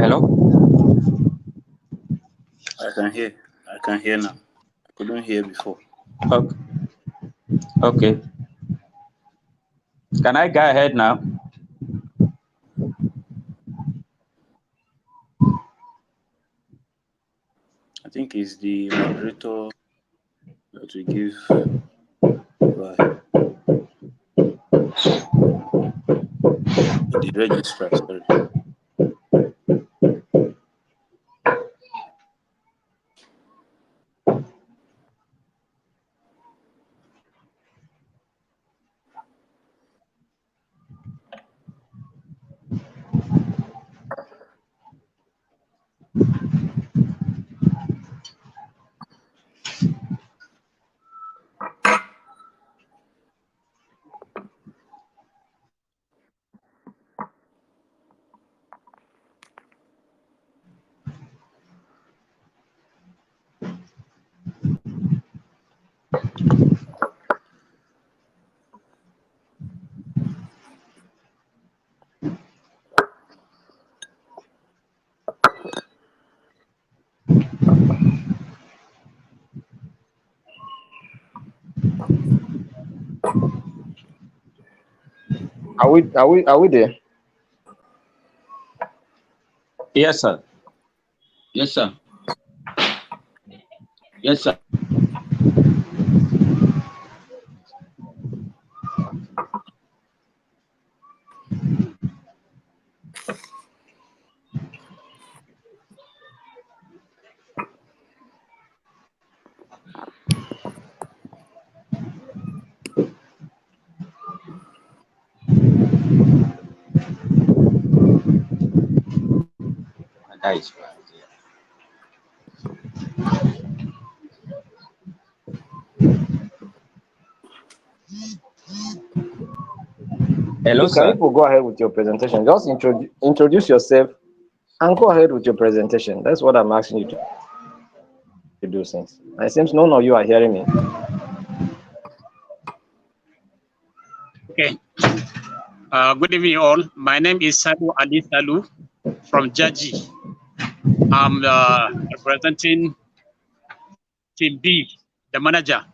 Hello? I can hear. I can hear now. I couldn't hear before. Okay. Okay. Can I go ahead now? I think it's the moderator that will give. Go ahead. The registrar, sorry. Are we there? Yes, sir. Yes, sir. Yes, sir. That is right. Hello, Please, can sir. you go ahead with your presentation? Just introduce yourself and go ahead with your presentation. That's what I'm asking you to do since. It seems none of you are hearing me. Okay. Good evening, all. My name is Salu Ali Salu from Jaji. I'm representing Team B, the manager,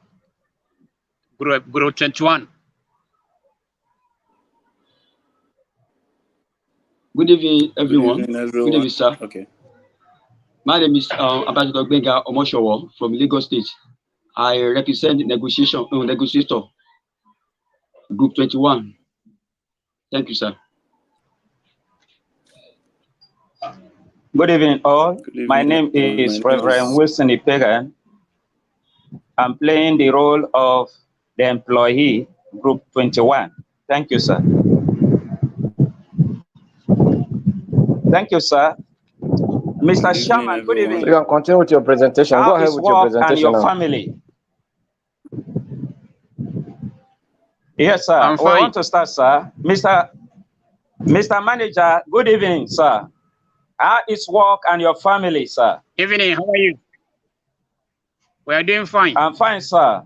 Group 21. Good evening, everyone. Good evening, everyone. Good evening, sir. Okay. My name is Ambassador Benga Omoshowo from Lagos State. I represent the negotiator, Group 21. Thank you, sir. Good evening, all. Good evening, My name everyone. is My name Reverend is- Wilson Ipegan. I'm playing the role of the employee, Group 21. Thank you, sir. Thank you, sir. Mr. Good evening, Sherman, good everyone. So evening. you can continue with your presentation. Go How ahead is with your work and presentation your now. family? Yes, sir. I'm We fine. want to start, sir. Mr. Manager, good evening, sir. How is work and your family, sir? Evening, how are you? We are doing fine. I'm fine, sir.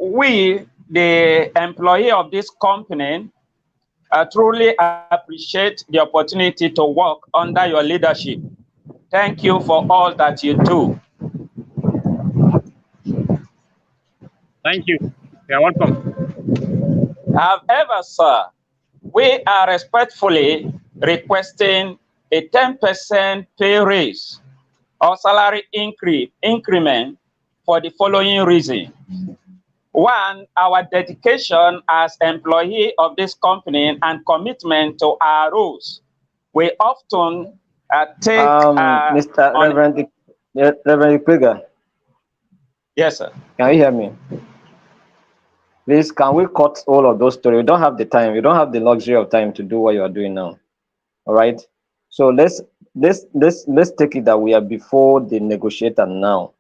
We, the employee of this company, truly appreciate the opportunity to work under your leadership. Thank you for all that you do. Thank you. You are welcome. However, sir, we are respectfully requesting a 10% pay raise or salary increment for the following reason. One, our dedication as employee of this company and commitment to our rules. We often take Mr. on. Reverend Ikwega, Yes, sir. can you hear me? Please, can we cut all of those stories? We don't have the time. We don't have the luxury of time to do what you are doing now. All right. So let's take it that we are before the negotiator now.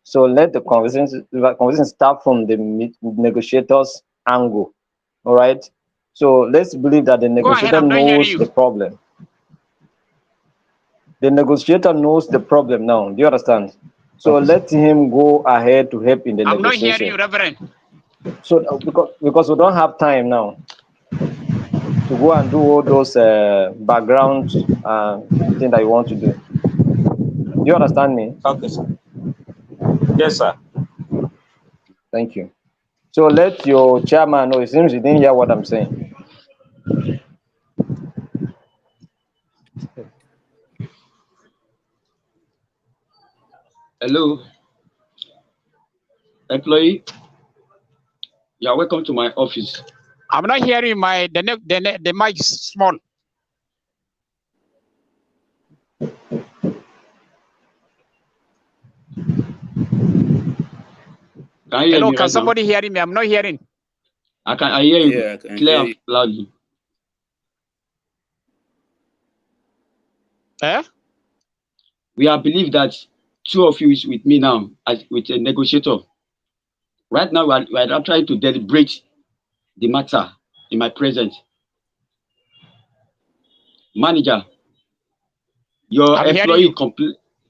So let the conversation start from the negotiator's angle. All right. So let's believe that the Go ahead, negotiator I'm not hearing knows you. the problem. The negotiator knows the problem now. Do you understand? So let him go ahead to help in the I'm not hearing negotiation. you, Reverend. So because we don't have time now to go and do all those background thing that you want to do. You understand me? Okay, sir. Yes, sir. Thank you. So let your chairman know. It seems he didn't hear what I'm saying. Hello, employee. You are welcome to my office. I'm not hearing the mic is small. Can you hear Hello, me can right somebody hearing me? I'm not hearing. now? I hear you Yeah, I can clear hear and you. loudly. Eh? We are believe that two of you is with me now as with a negotiator. Right now, we are trying to deliberate the matter in my presence. Manager, your I'm hearing you.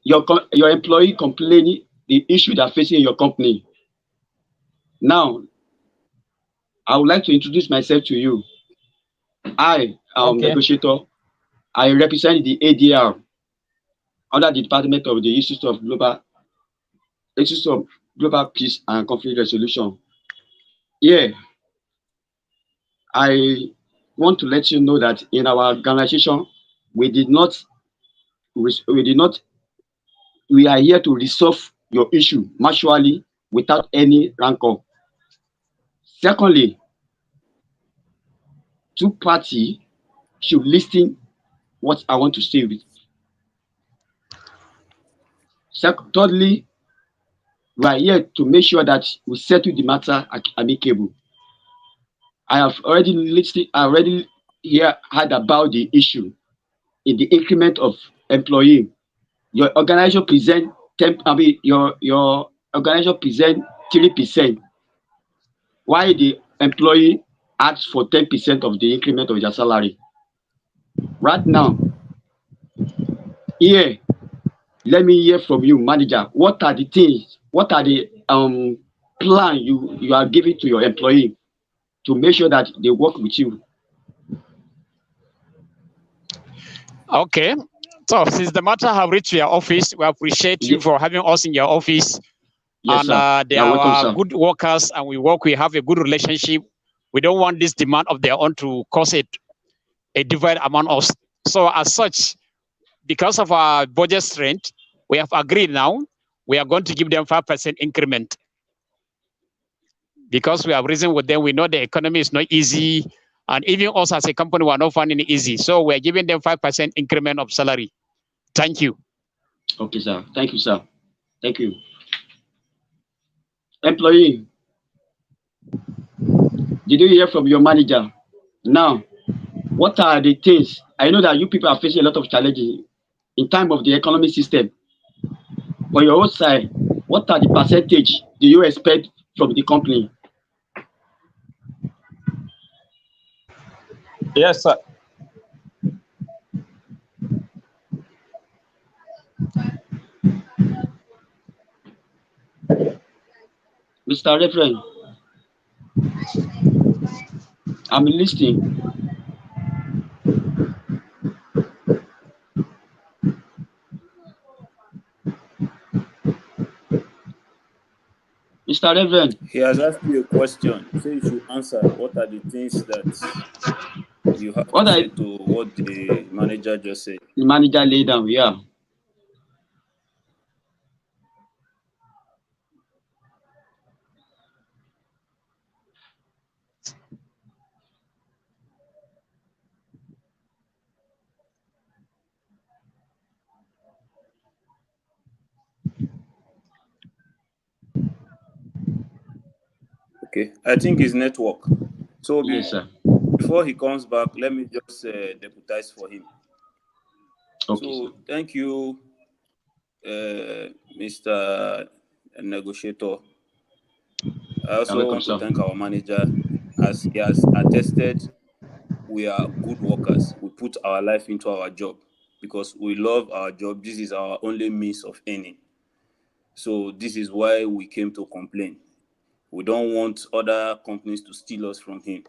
your employee complaining the issue they're facing in your company. Now, I would like to introduce myself to you. I am Okay. negotiator. I represent the ADR under the Department of the Institute of Global Peace and Conflict Resolution. Yeah, I want to let you know that in our organization, we are here to resolve your issue mutually without any rancor. Secondly, two parties should listen what I want to say with. Thirdly, we are here to make sure that we settle the matter amicable. I have already listened, I already heard about the issue in the increment of employee. Your organization present your organization present 3%. Why the employee asks for 10% of the increment of their salary? Right now, here, let me hear from you, manager. What are the things? What are the plan you are giving to your employee to make sure that they work with you? Okay. So since the matter have reached your office, we appreciate you for having us in your office. Yes, And sir. they You're welcome, are sir. good workers, and we have a good relationship. We don't want this demand of their own to cause a divide among us. So as such, because of our budget strength, we have agreed now, we are going to give them 5% increment. Because we have reasoned with them, we know the economy is not easy. And even us as a company, we are not finding it easy. So we're giving them 5% increment of salary. Thank you. Okay, sir. Thank you, sir. Thank you. Employee, did you hear from your manager? Now, what are the things? I know that you people are facing a lot of challenges in time of the economic system. For your own side, what are the percentage do you expect from the company? Yes, sir. Mr. Reverend, I'm listening. Mr. Reverend, He has asked you a question. So you should answer. What are the things that you have to what say I to what the manager just said? the manager laid down, yeah. Okay, I think his network. So Yes, sir. before he comes back, let me just deputize for him. Okay, sir. So thank you, Mr. Negotiator. I You're also welcome, want to sir. thank our manager, as he has attested. We are good workers. We put our life into our job because we love our job. This is our only means of earning. So this is why we came to complain. We don't want other companies to steal us from him.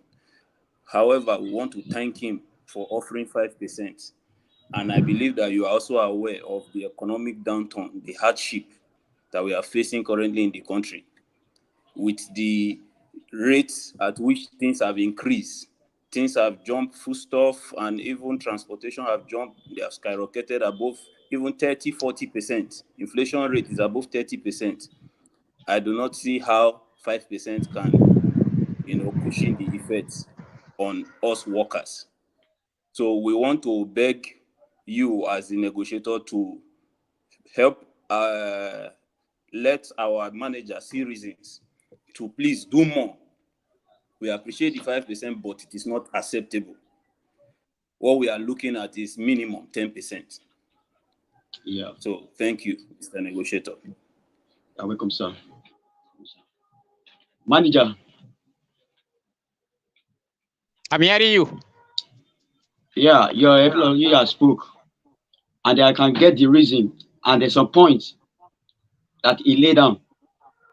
However, we want to thank him for offering 5%. And I believe that you are also aware of the economic downturn, the hardship that we are facing currently in the country, with the rates at which things have increased. Things have jumped, foodstuff and even transportation have jumped. They have skyrocketed above even 30, 40%. Inflation rate is above 30%. I do not see how 5% can, cushion the effects on us workers. So we want to beg you as the negotiator to help let our manager see reasons to please do more. We appreciate the 5%, but it is not acceptable. What we are looking at is minimum 10%. Yeah. So thank you, Mr. Negotiator. You're welcome, sir. Manager. I'm hearing you. Yeah, your employee has spoke, and I can get the reason, and there's some points that he laid down.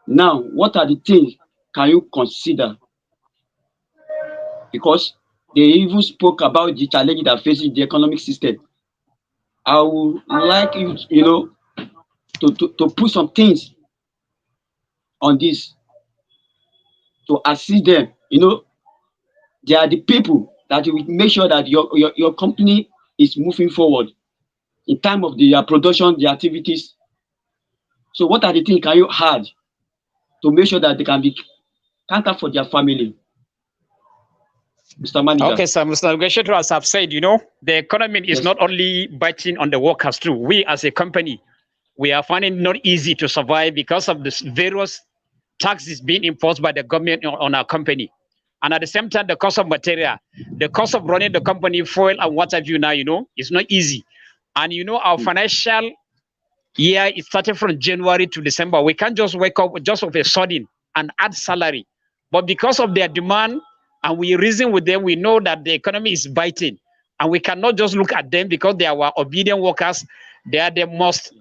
Now, what are the things can you consider? Because they even spoke about the challenges that faces the economic system. I would like you, to put some things on this to assist them. They are the people that will make sure that your company is moving forward in time of the production, the activities. So what are the things can you add to make sure that they can be counter for their family? Mr. Manager. Okay, so Mr. Negotiator, as I've said, the economy is not only biting on the workers too. We as a company, we are finding it not easy to survive because of the various taxes being imposed by the government on our company. And at the same time, the cost of material, the cost of running the company, fuel and what have you now, it's not easy. And our financial year is starting from January to December. We can't just wake up just of a sudden and add salary. But because of their demand, and we reason with them, we know that the economy is biting. And we cannot just look at them because they are our obedient workers. They are the most.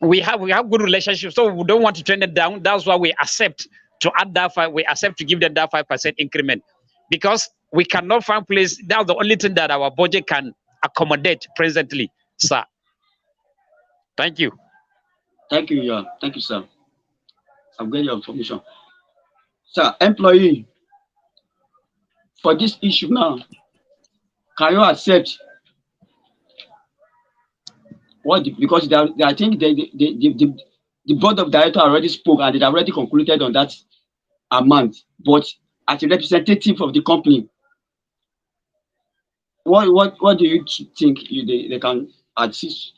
We have good relationships, so we don't want to turn it down. That's why we accept to add that we accept to give them that 5% increment, because we cannot find place. That's the only thing that our budget can accommodate presently, sir. Thank you. Thank you, yeah. Thank you, sir. I've got your information. Sir, employee, for this issue now, can you accept what? Because I think the board of directors already spoke and they already concluded on that amount. But as a representative of the company, what do you think they can assist?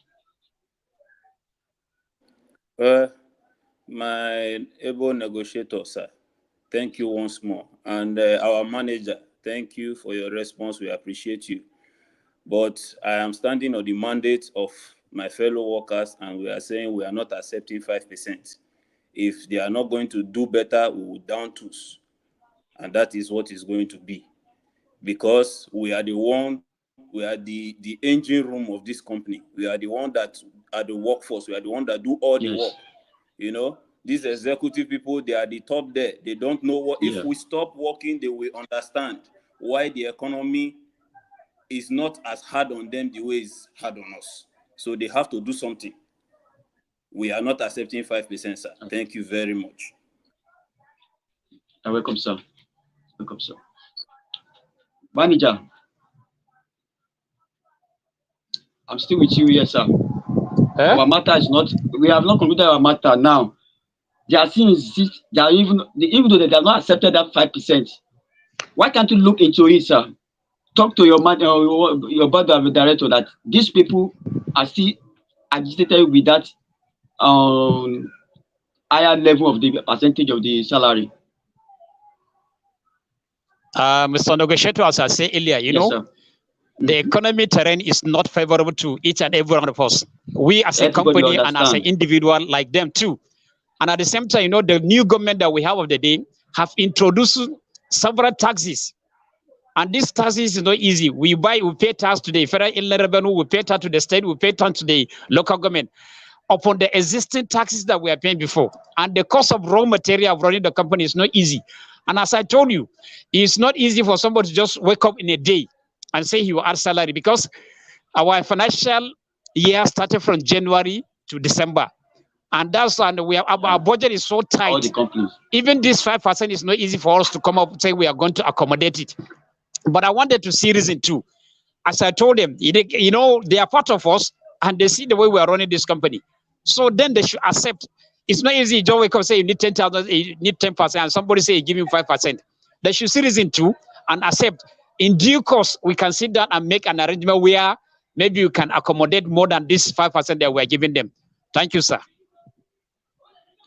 My able negotiator, sir, thank you once more. And our manager, thank you for your response. We appreciate you. But I am standing on the mandate of my fellow workers, and we are saying we are not accepting 5%. If they are not going to do better, we will down tools. And that is what is going to be. Because we are the engine room of this company. We are the one that are the workforce. We are the one that do all the work. These executive people, they are the top there. They don't know what. If we stop working, they will understand why the economy is not as hard on them the way it's hard on us. So they have to do something. We are not accepting 5%, sir. Thank you very much. You're welcome, sir. Welcome, sir. Manager, I'm still with you here, sir. Our matter is not. We have not concluded our matter now. They are seeing they are even though they have not accepted that 5%. Why can't you look into it, sir? Talk to your board of director that these people are still agitated with that higher level of the percentage of the salary. Mr. Negotiator, as I said earlier, the economy terrain is not favorable to each and every one of us. We as a company and as an individual like them too. And at the same time, the new government that we have of the day have introduced several taxes. And these taxes is not easy. We pay tax to the federal inland revenue, we pay tax to the state, we pay tax to the local government upon the existing taxes that we are paying before. And the cost of raw material of running the company is not easy. And as I told you, it's not easy for somebody to just wake up in a day and say he will add salary, because our financial year started from January to December. And that's, and we have, our budget is so tight. All the companies. Even this 5% is not easy for us to come up and say we are going to accommodate it. But I wanted to see reason too. As I told them, you know, they are part of us and they see the way we are running this company. So then they should accept. It's not easy. You don't wake up and say you need 10,000, you need 10%, and somebody say you give him 5%. They should see reason too and accept. In due course, we can sit down and make an arrangement where maybe you can accommodate more than this 5% that we're giving them. Thank you, sir.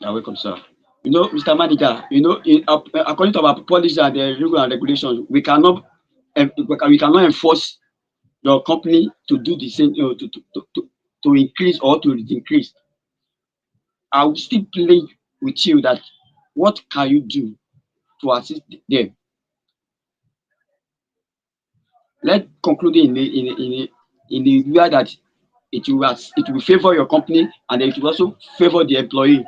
You're welcome, sir. You know, Mr. Manager, you know, according to our policy and the rules and regulations, we cannot enforce your company to do the same, you know, to increase or to decrease. I will still play with you that what can you do to assist them? Let's conclude in the way that it will favor your company and it will also favor the employee.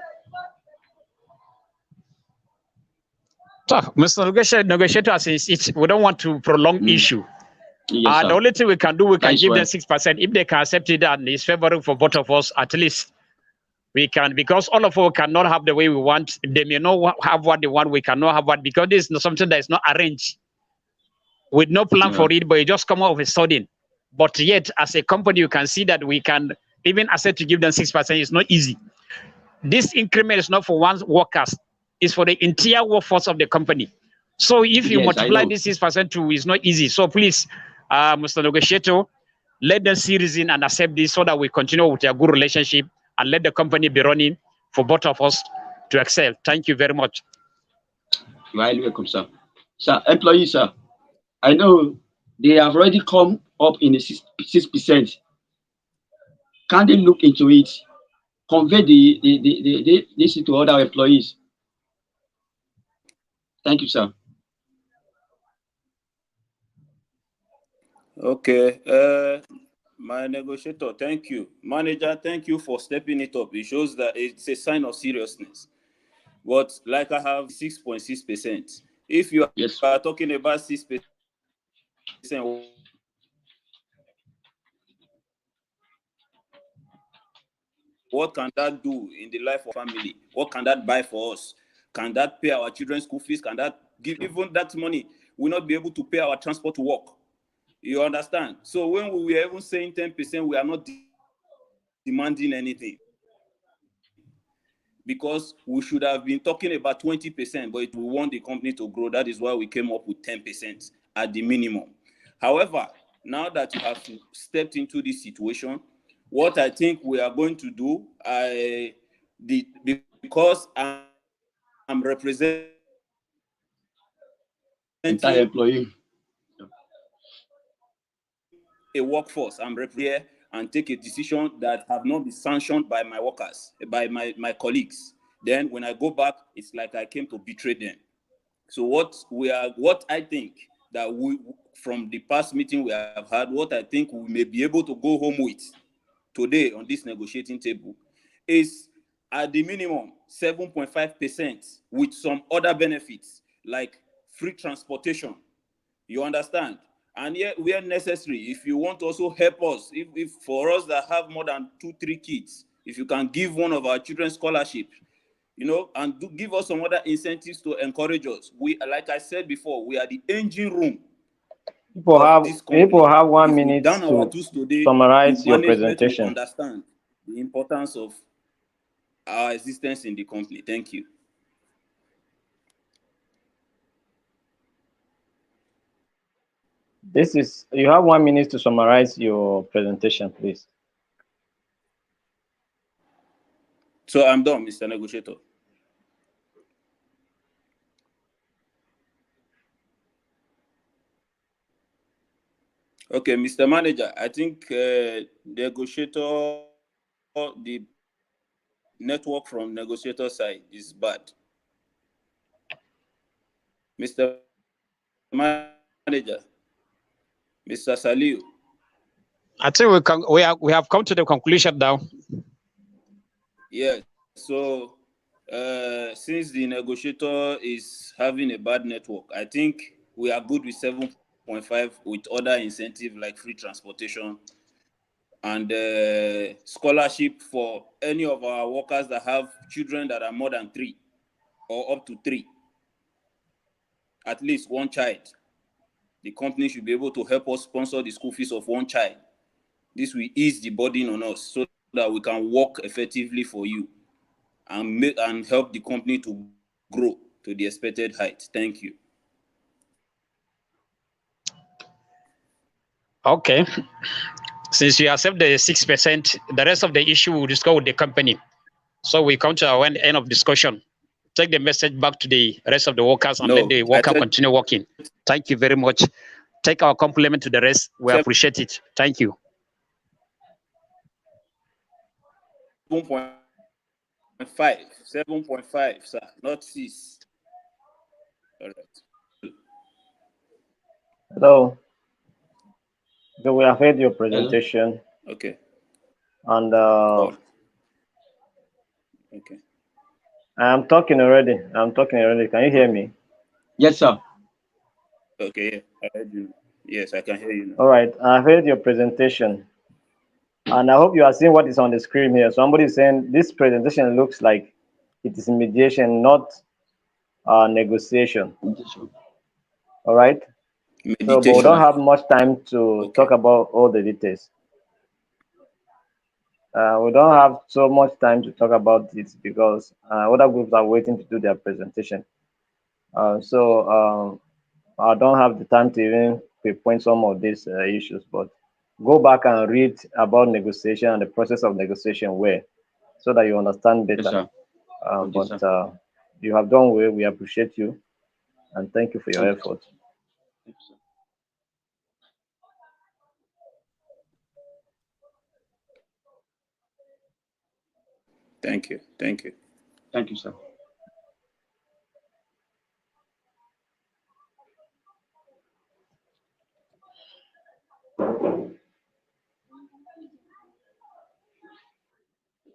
So, Mr. Negotiator, we don't want to prolong issue. Yes, the only thing we can do, we can give them 6%. If they can accept it and it's favorable for both of us, at least we can, because all of us cannot have the way we want. They may not have what they want. We cannot have what, because this is something that is not arranged with no plan for it, but it just come out of a sudden. But yet, as a company, you can see that we can even accept to give them 6%. It's not easy. This increment is not for one workers. It's for the entire workforce of the company. So if you multiply this 6% to, it's not easy. So please, Mr. Negotiator, let them see reason and accept this so that we continue with a good relationship and let the company be running for both of us to excel. Thank you very much. You are welcome, sir. Sir, employees, sir, I know they have already come up in the 6%. Can they look into it? Convey this to other employees. Thank you, sir. Okay. My negotiator, thank you. Manager, thank you for stepping it up. It shows that it's a sign of seriousness. But like I have 6.6%. If you are talking about 6%, what can that do in the life of family? What can that buy for us? Can that pay our children's school fees? Can that give, even that money will not be able to pay our transport to work? You understand? So when we were even saying 10%, we are not demanding anything. Because we should have been talking about 20%, but we want the company to grow. That is why we came up with 10% at the minimum. However, now that you have stepped into this situation, what I think we are going to do, because I'm representing entire employee, a workforce, I'm representing and take a decision that have not been sanctioned by my workers, by my colleagues. Then when I go back, it's like I came to betray them. So what I think that we, from the past meeting we have had, what I think we may be able to go home with today on this negotiating table is at the minimum 7.5% with some other benefits like free transportation. You understand? And yet, where necessary, if you want to also help us, if for us that have more than 2-3 kids, if you can give one of our children scholarship, you know, and give us some other incentives to encourage us. We, like I said before, we are the engine room. People have 1 minute to summarize your presentation. Understand the importance of our existence in the company. Thank you. You have 1 minute to summarize your presentation, please. So I'm done, Mr. Negotiator. Okay, Mr. Manager, I think negotiator, the network from negotiator side is bad. Mr. Manager, Mr. Saliu. I think we have come to the conclusion now. Yes. So Since the negotiator is having a bad network, I think we are good with 7.5 with other incentive like free transportation and scholarship for any of our workers that have children that are more than 3 or up to 3, at least one child. The company should be able to help us sponsor the school fees of one child. This will ease the burden on us so that we can work effectively for you and help the company to grow to the expected height. Thank you. Okay. Since you accept the 6%, the rest of the issue we'll discuss with the company. So we come to our end of discussion. Take the message back to the rest of the workers and let the worker continue working. Thank you very much. Take our compliment to the rest. We appreciate it. Thank you. 7.5, sir, not 6. All right. Hello. So we have heard your presentation. Hello? Okay. And okay. I'm talking already. Can you hear me? Yes, sir. Okay, I heard you. Yes, I can hear you now. All right. I heard your presentation. And I hope you are seeing what is on the screen here. Somebody is saying this presentation looks like it is mediation, not negotiation. All right. Meditation. So, but we don't have much time to talk about all the details. We don't have so much time to talk about it because other groups are waiting to do their presentation. So I don't have the time to even pinpoint some of these issues, but go back and read about negotiation and the process of negotiation where, so that you understand better. Yes, you have done well. We appreciate you and thank you for your effort. Thank you, sir. Thank you. Thank you. Thank you, sir.